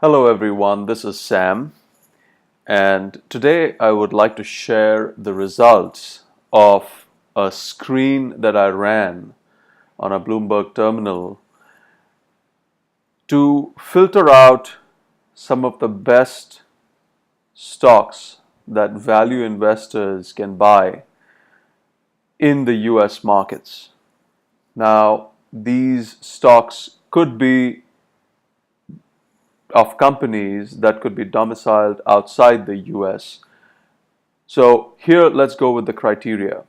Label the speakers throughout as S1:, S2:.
S1: Hello everyone, this is Sam, and today I would like to share the results of a screen that I ran on a Bloomberg terminal to filter out some of the best stocks that value investors can buy in the US markets. Now, these stocks could be of companies that could be domiciled outside the US. So here let's go with the criteria.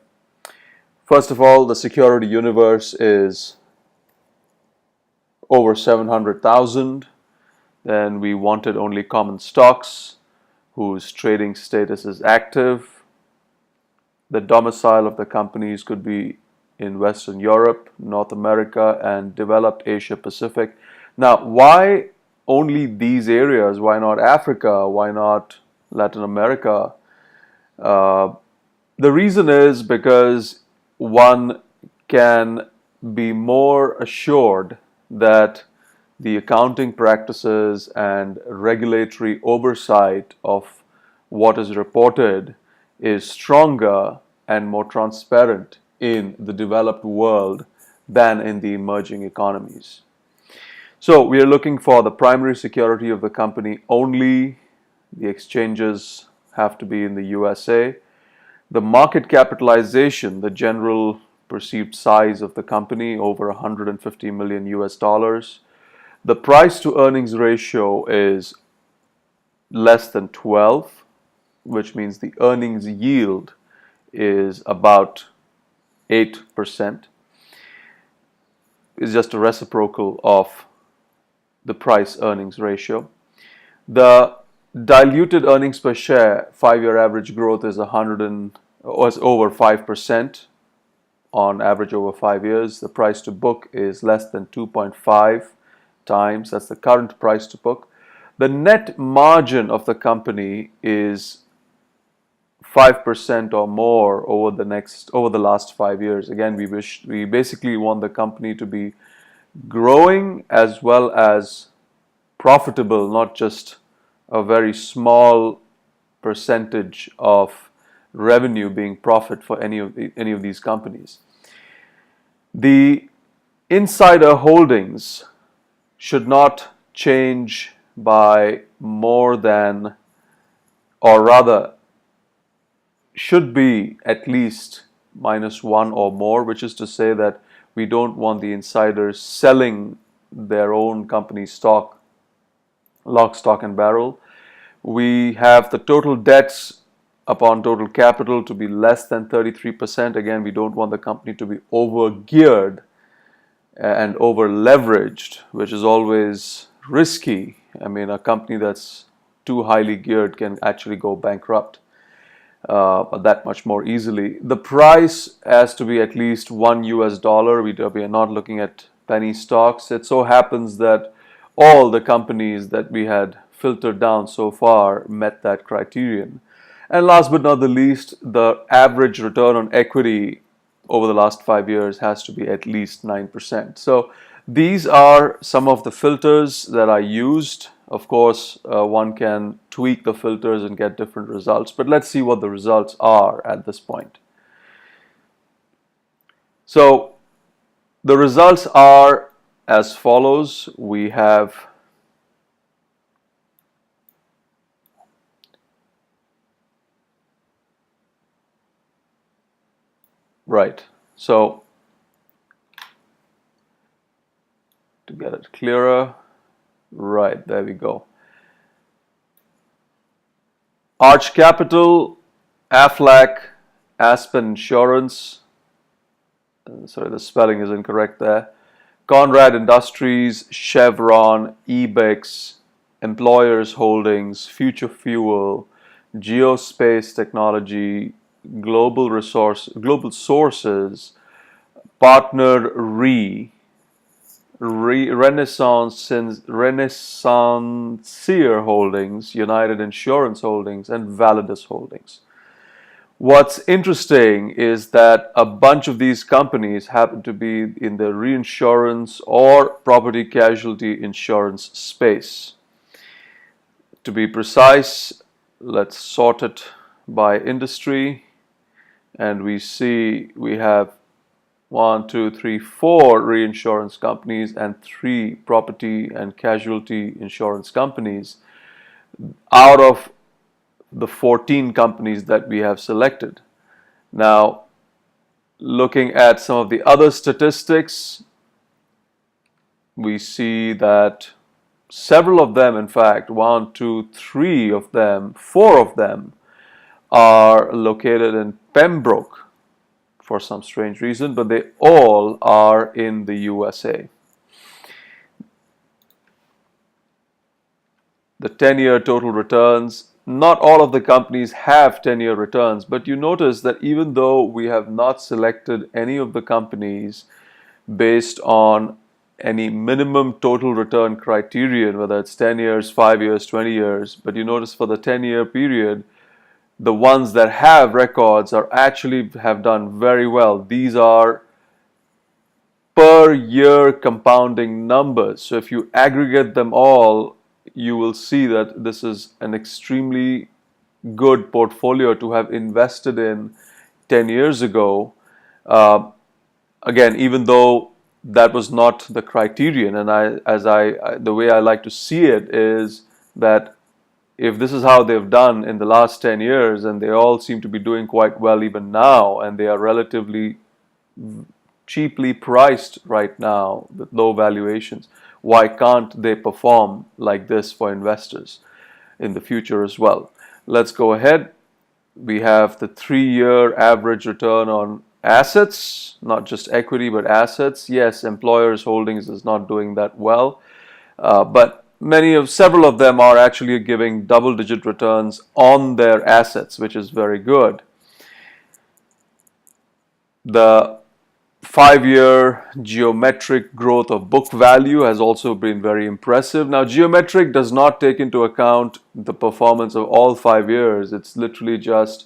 S1: First of all, the security universe is over 700,000. Then we wanted only common stocks whose trading status is active. The domicile of the companies could be in Western Europe, North America, and developed Asia Pacific. Now, why only these areas? Why not Africa? Why not Latin America? The reason is because one can be more assured that the accounting practices and regulatory oversight of what is reported is stronger and more transparent in the developed world than in the emerging economies. So we are looking for the primary security of the company only. The exchanges have to be in the USA. The market capitalization, the general perceived size of the company, over 150 million US dollars. The price to earnings ratio is less than 12, which means the earnings yield is about 8%. It's just a reciprocal of the price earnings ratio. The diluted earnings per share 5-year average growth is over 5% on average over 5 years. The price to book is less than 2.5 times. That's the current price to book. The net margin of the company is 5% or more over the last 5 years. Again, we basically want the company to be growing as well as profitable, not just a very small percentage of revenue being profit for any of these companies. The insider holdings should not change by more than, or rather should be at least -1 or more, which is to say that we don't want the insiders selling their own company stock, lock, stock and barrel. We have the total debts upon total capital to be less than 33%. Again, we don't want the company to be over geared and over leveraged, which is always risky. I mean, a company that's too highly geared can actually go bankrupt that much more easily. The price has to be at least $1. We are not looking at penny stocks. It so happens that all the companies that we had filtered down so far met that criterion. And last but not the least, the average return on equity over the last 5 years has to be at least 9%. So these are some of the filters that I used. Of course, one can tweak the filters and get different results, but let's see what the results are at this point. So the results are as follows. We have right. So to get it clearer, right, there we go. Arch Capital, Aflac, Aspen Insurance, sorry, the spelling is incorrect there. Corad Industries, Chevron, ebix, Employers Holdings, Futurefuel, Geospace Technology, Global Sources, partnerre, renaissancere Holdings, United Insurance Holdings, and Validus Holdings. What's interesting is that a bunch of these companies happen to be in the reinsurance or property casualty insurance space. To be precise, let's sort it by industry, and we see we have 1, 2, 3, 4 reinsurance companies and 3 property and casualty insurance companies out of the 14 companies that we have selected. Now, looking at some of the other statistics, we see that several of them, in fact, 1, 2, 3 of them, 4 of them are located in Pembroke for some strange reason, but they all are in the USA. The 10-year total returns, not all of the companies have 10-year returns, but you notice that even though we have not selected any of the companies based on any minimum total return criterion, whether it's 10 years, 5 years, 20 years, but you notice for the 10-year period, the ones that have records are actually have done very well. These are per year compounding numbers. So if you aggregate them all, you will see that this is an extremely good portfolio to have invested in 10 years ago. Again, even though that was not the criterion, and the way I like to see it is that if this is how they've done in the last 10 years, and they all seem to be doing quite well even now, and they are relatively cheaply priced right now with low valuations, why can't they perform like this for investors in the future as well? Let's go ahead. We have the 3-year average return on assets, not just equity but assets. Yes, employers' holdings is not doing that well, but several of them are actually giving double-digit returns on their assets, which is very good. The 5-year geometric growth of book value has also been very impressive. Now, geometric does not take into account the performance of all 5 years. It's literally just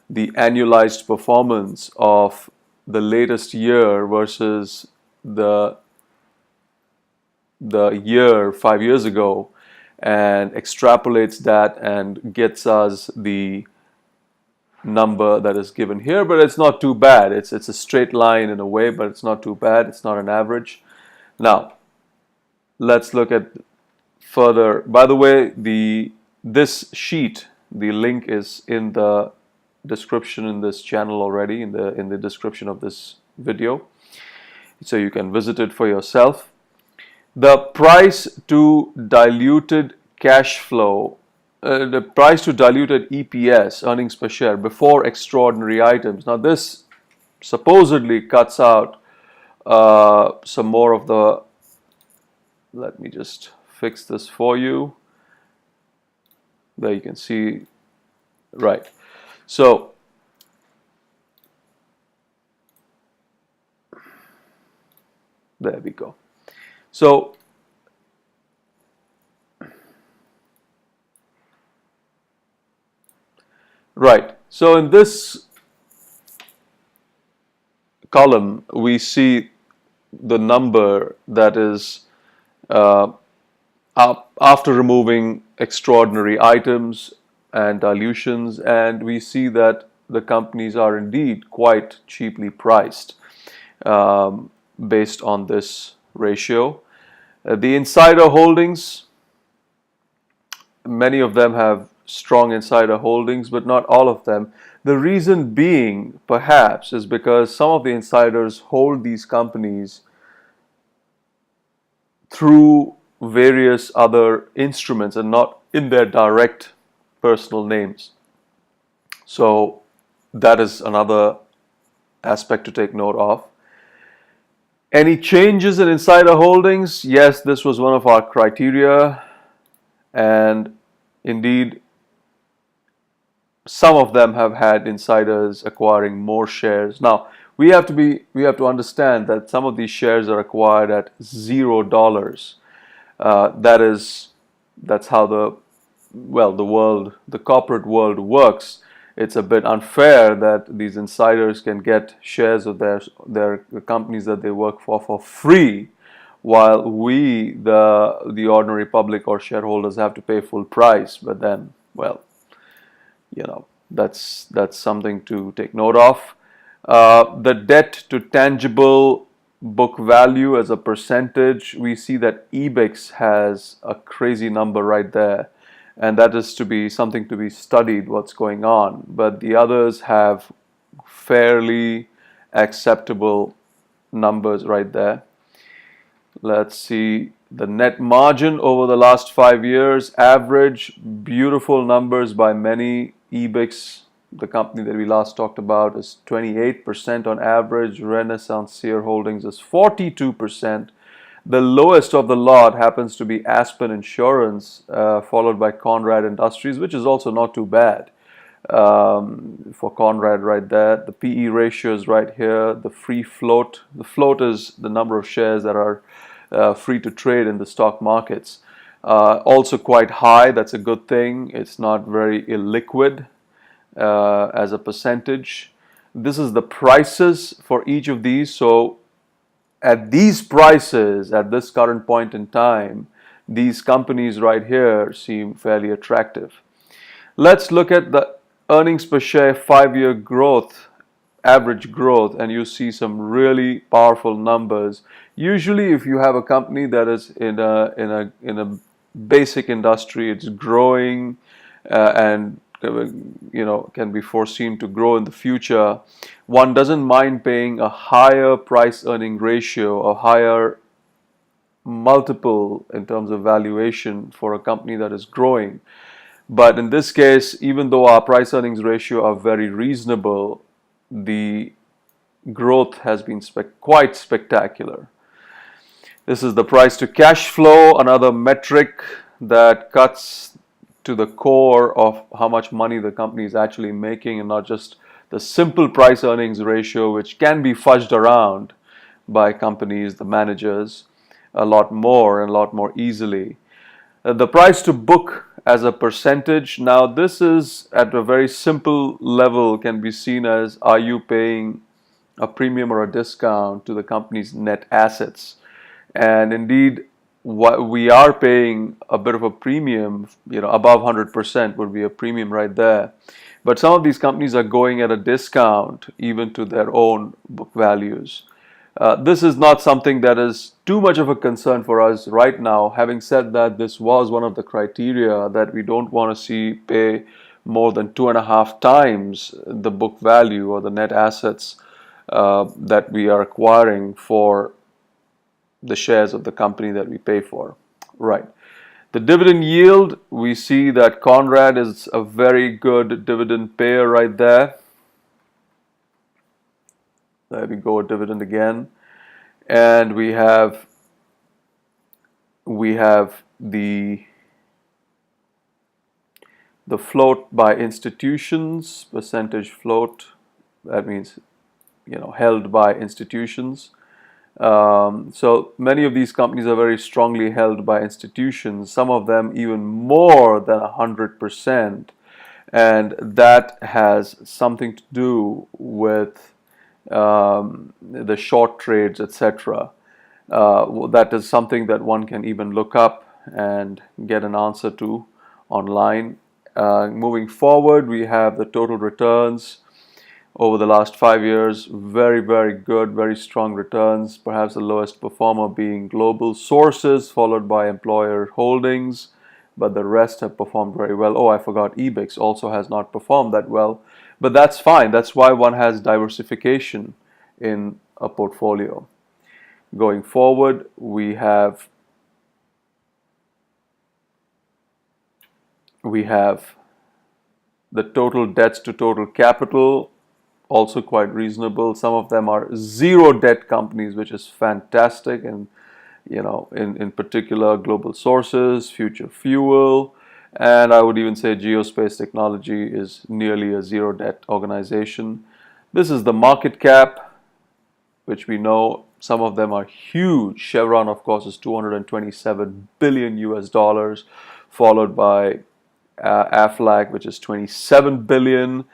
S1: the annualized performance of the latest year versus the year 5 years ago, and extrapolates that and gets us the number that is given here. But it's not too bad. It's a straight line in a way, but it's not too bad. It's not an average. Now, let's look at further. By the way, this sheet, the link is in the description in this channel already, in the description of this video, so you can visit it for yourself. The price to diluted cash flow, the price to diluted EPS, earnings per share, before extraordinary items. Now, this supposedly cuts out some more of the, let me just fix this for you. There you can see, right. So, there we go. So, right. So in this column, we see the number that is after removing extraordinary items and dilutions, and we see that the companies are indeed quite cheaply priced based on this ratio. The insider holdings, many of them have strong insider holdings, but not all of them. The reason being, perhaps, is because some of the insiders hold these companies through various other instruments and not in their direct personal names. So that is another aspect to take note of. Any changes in insider holdings? Yes, this was one of our criteria, and indeed some of them have had insiders acquiring more shares. Now, we have to understand that some of these shares are acquired at $0. That's how the corporate world works. It's a bit unfair that these insiders can get shares of their companies that they work for free, while we, the ordinary public or shareholders, have to pay full price. But then, well, that's something to take note of. The debt to tangible book value as a percentage, we see that ebix has a crazy number right there, and that is to be something to be studied, what's going on. But the others have fairly acceptable numbers right there. Let's see the net margin over the last 5 years, average, beautiful numbers by many. ebix, the company that we last talked about, is 28% on average. Renaissancere Holdings is 42%. The lowest of the lot happens to be Aspen Insurance, followed by Corad Industries, which is also not too bad for Corad right there. The PE ratio is right here. The free float. The float is the number of shares that are free to trade in the stock markets. Also quite high. That's a good thing. It's not very illiquid as a percentage. This is the prices for each of these. So at these prices, at this current point in time, these companies right here seem fairly attractive. Let's look at the earnings per share 5-year growth, average growth, and you see some really powerful numbers. Usually, if you have a company that is in a basic industry, it's growing and can be foreseen to grow in the future, one doesn't mind paying a higher price earning ratio, a higher multiple in terms of valuation for a company that is growing. But in this case, even though our price earnings ratio are very reasonable, the growth has been quite spectacular. This is the price to cash flow, another metric that cuts to the core of how much money the company is actually making, and not just the simple price earnings ratio, which can be fudged around by companies, the managers, a lot more and a lot more easily. The price to book as a percentage, now this is at a very simple level, can be seen as, are you paying a premium or a discount to the company's net assets? And indeed, we are paying a bit of a premium, above 100% would be a premium right there. But some of these companies are going at a discount even to their own book values. This is not something that is too much of a concern for us right now. Having said that, this was one of the criteria that we don't want to see pay more than 2.5 times the book value or the net assets that we are acquiring for the shares of the company that we pay for. Right. The dividend yield, we see that Corad is a very good dividend payer right there. There we go, dividend again. And we have the float by institutions, percentage float, that means held by institutions. So many of these companies are very strongly held by institutions, some of them even more than 100%, and that has something to do with the short trades, etc. That is something that one can even look up and get an answer to online. Moving forward, we have the total returns over the last 5 years. Very, very good, very strong returns. Perhaps the lowest performer being Global Sources, followed by Employer Holdings, but the rest have performed very well. Oh, I forgot, ebix also has not performed that well, but that's fine. That's why one has diversification in a portfolio. Going forward, we have the total debts to total capital, also quite reasonable. Some of them are zero debt companies, which is fantastic, and in particular Global Sources, Futurefuel, and I would even say Geospace Technology is nearly a zero debt organization. This is the market cap, which we know some of them are huge. Chevron, of course, is 227 billion US dollars, followed by aflac, which is 27 billion,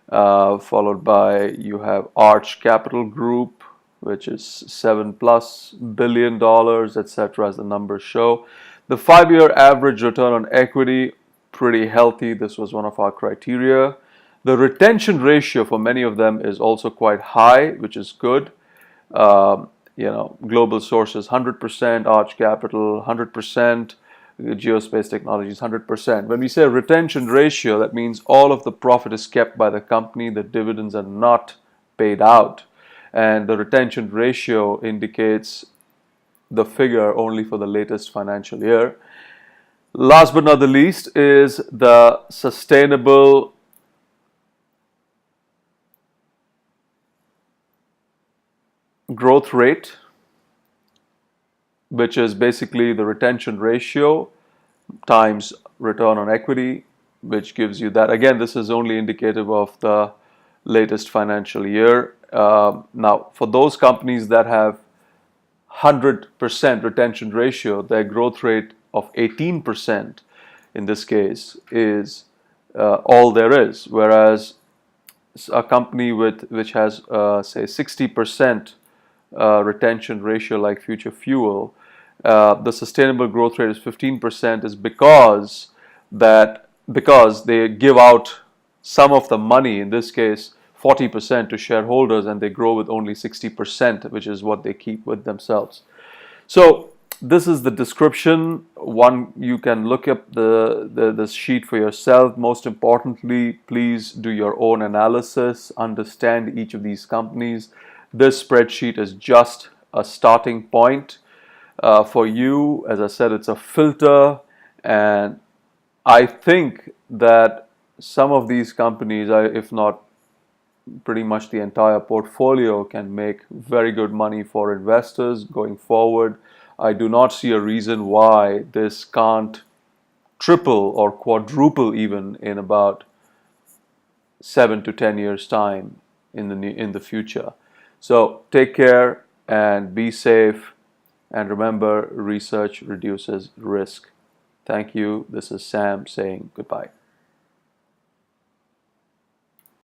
S1: followed by you have Arch Capital Group, which is $7+ billion, etc., as the numbers show. The 5-year average return on equity, pretty healthy. This was one of our criteria. The retention ratio for many of them is also quite high, which is good. Global Sources 100%, Arch Capital 100%, Geospace Technologies 100%. When we say retention ratio, that means all of the profit is kept by the company, the dividends are not paid out. And the retention ratio indicates the figure only for the latest financial year. Last but not the least is the sustainable growth rate, which is basically the retention ratio times return on equity, which gives you that. Again, this is only indicative of the latest financial year. Now, for those companies that have 100% retention ratio, their growth rate of 18% in this case is all there is. Whereas a company which has say 60% retention ratio like futurefuel, the sustainable growth rate is 15%, is because they give out some of the money, in this case 40%, to shareholders, and they grow with only 60%, which is what they keep with themselves. So this is the description. One, you can look up the sheet for yourself. Most importantly, please do your own analysis, understand each of these companies. This spreadsheet is just a starting point for you. As I said, it's a filter, and I think that some of these companies, if not pretty much the entire portfolio, can make very good money for investors going forward. I do not see a reason why this can't triple or quadruple even in about 7 to 10 years time in the future. So take care and be safe, and remember, research reduces risk. Thank you. This is Sam saying goodbye.